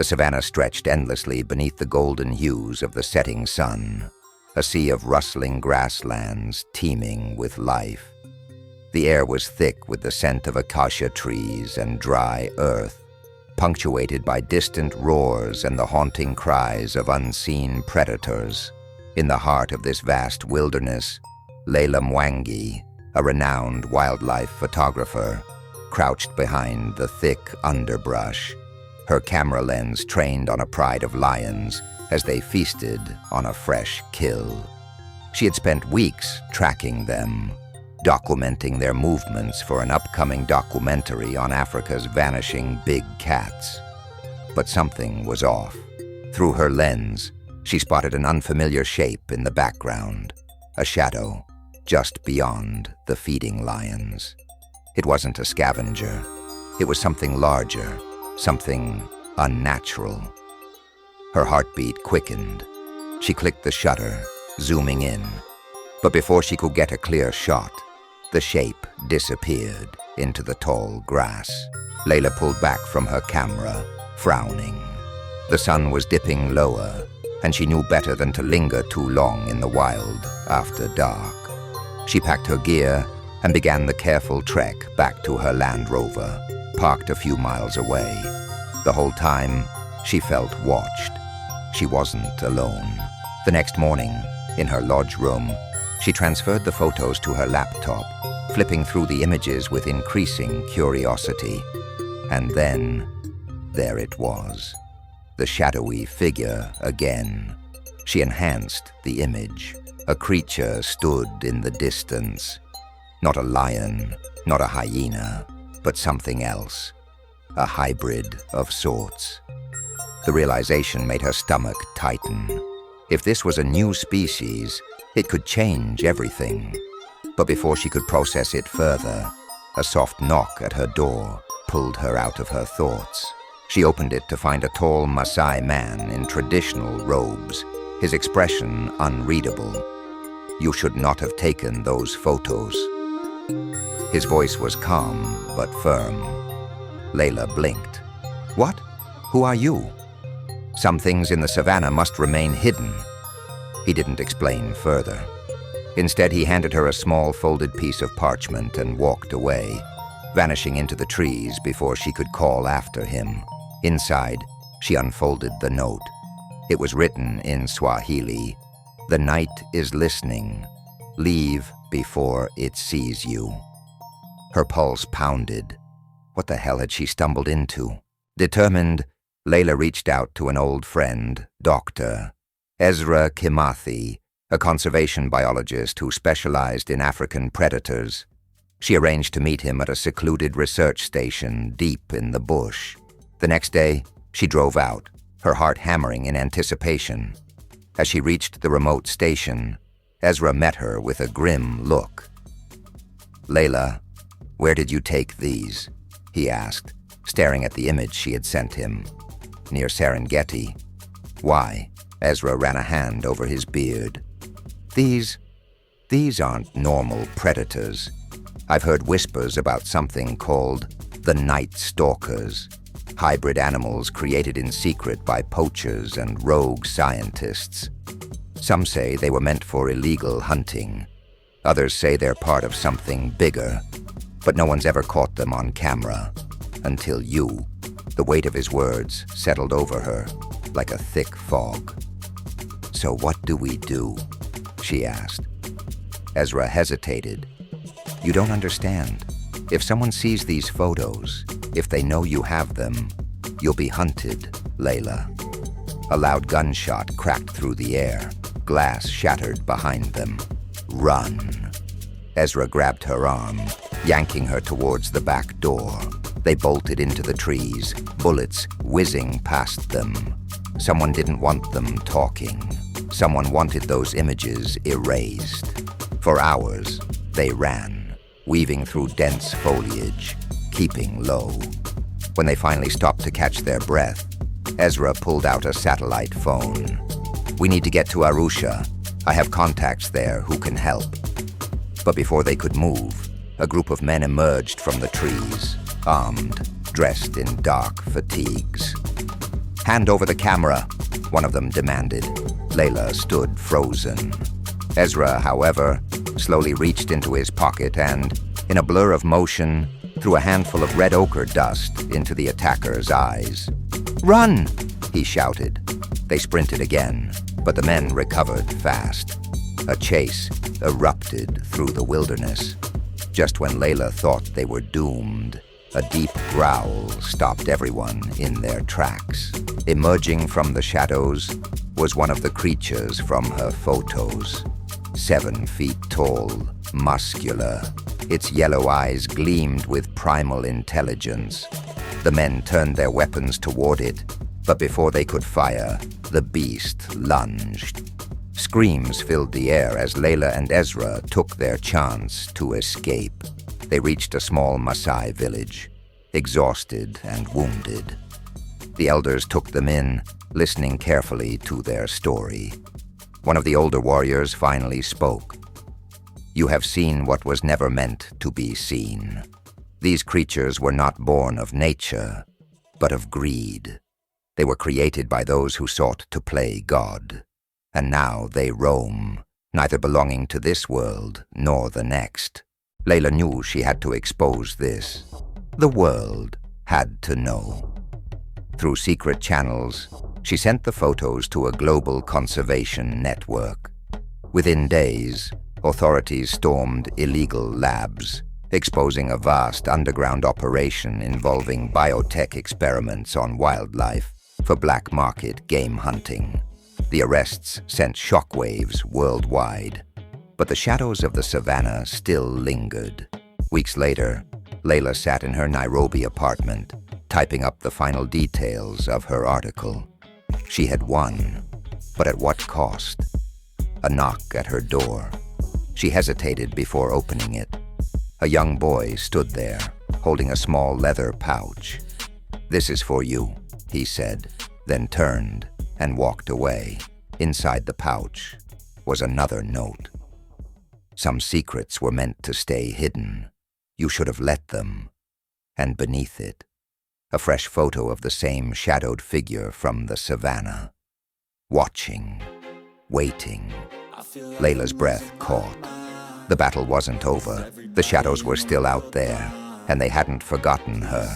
The savanna stretched endlessly beneath the golden hues of the setting sun, a sea of rustling grasslands teeming with life. The air was thick with the scent of acacia trees and dry earth, punctuated by distant roars and the haunting cries of unseen predators. In the heart of this vast wilderness, Leila Mwangi, a renowned wildlife photographer, crouched behind the thick underbrush, her camera lens trained on a pride of lions as they feasted on a fresh kill. She had spent weeks tracking them, documenting their movements for an upcoming documentary on Africa's vanishing big cats. But something was off. Through her lens, she spotted an unfamiliar shape in the background, a shadow just beyond the feeding lions. It wasn't a scavenger. It was something larger, something unnatural. Her heartbeat quickened. She clicked the shutter, zooming in. But before she could get a clear shot, the shape disappeared into the tall grass. Leila pulled back from her camera, frowning. The sun was dipping lower, and she knew better than to linger too long in the wild after dark. She packed her gear and began the careful trek back to her Land Rover, parked a few miles away. The whole time, she felt watched. She wasn't alone. The next morning, in her lodge room, she transferred the photos to her laptop, flipping through the images with increasing curiosity. And then, there it was, the shadowy figure again. She enhanced the image. A creature stood in the distance. Not a lion, not a hyena, but something else. A hybrid of sorts. The realization made her stomach tighten. If this was a new species, it could change everything. But before she could process it further, a soft knock at her door pulled her out of her thoughts. She opened it to find a tall Maasai man in traditional robes, his expression unreadable. "You should not have taken those photos." His voice was calm but firm. Leila blinked. "What? Who are you?" "Some things in the savannah must remain hidden." He didn't explain further. Instead, he handed her a small folded piece of parchment and walked away, vanishing into the trees before she could call after him. Inside, she unfolded the note. It was written in Swahili. "The night is listening. Leave before it sees you." Her pulse pounded. What the hell had she stumbled into? Determined, Leila reached out to an old friend, Dr. Ezra Kimathi, a conservation biologist who specialized in African predators. She arranged to meet him at a secluded research station deep in the bush. The next day, she drove out, her heart hammering in anticipation. As she reached the remote station, Ezra met her with a grim look. "Leila, where did you take these?" he asked, staring at the image she had sent him. "Near Serengeti." "Why?" Ezra ran a hand over his beard. These aren't normal predators. I've heard whispers about something called the Night Stalkers, hybrid animals created in secret by poachers and rogue scientists. Some say they were meant for illegal hunting. Others say they're part of something bigger, but no one's ever caught them on camera. Until you." The weight of his words settled over her like a thick fog. "So what do we do?" she asked. Ezra hesitated. "You don't understand. If someone sees these photos, if they know you have them, you'll be hunted, Leila." A loud gunshot cracked through the air. Glass shattered behind them. "Run." Ezra grabbed her arm, yanking her towards the back door. They bolted into the trees, bullets whizzing past them. Someone didn't want them talking. Someone wanted those images erased. For hours, they ran, weaving through dense foliage, keeping low. When they finally stopped to catch their breath, Ezra pulled out a satellite phone. "We need to get to Arusha. I have contacts there who can help." But before they could move, a group of men emerged from the trees, armed, dressed in dark fatigues. "Hand over the camera," one of them demanded. Leila stood frozen. Ezra, however, slowly reached into his pocket and, in a blur of motion, threw a handful of red ochre dust into the attacker's eyes. "Run!" he shouted. They sprinted again, but the men recovered fast. A chase erupted through the wilderness. Just when Leila thought they were doomed, a deep growl stopped everyone in their tracks. Emerging from the shadows was one of the creatures from her photos. 7 feet tall, muscular. Its yellow eyes gleamed with primal intelligence. The men turned their weapons toward it, but before they could fire, the beast lunged. Screams filled the air as Leila and Ezra took their chance to escape. They reached a small Maasai village, exhausted and wounded. The elders took them in, listening carefully to their story. One of the older warriors finally spoke. "You have seen what was never meant to be seen. These creatures were not born of nature, but of greed. They were created by those who sought to play God. And now they roam, neither belonging to this world nor the next." Leila knew she had to expose this. The world had to know. Through secret channels, she sent the photos to a global conservation network. Within days, authorities stormed illegal labs, exposing a vast underground operation involving biotech experiments on wildlife for black market game hunting. The arrests sent shockwaves worldwide, but the shadows of the Savanna still lingered. Weeks later, Leila sat in her Nairobi apartment, typing up the final details of her article. She had won, but at what cost? A knock at her door. She hesitated before opening it. A young boy stood there, holding a small leather pouch. "This is for you," he said, then turned and walked away. Inside the pouch was another note. "Some secrets were meant to stay hidden. You should have let them." And beneath it, a fresh photo of the same shadowed figure from the Savanna. Watching, waiting. Leila's breath caught. The battle wasn't over. The shadows were still out there, and they hadn't forgotten her.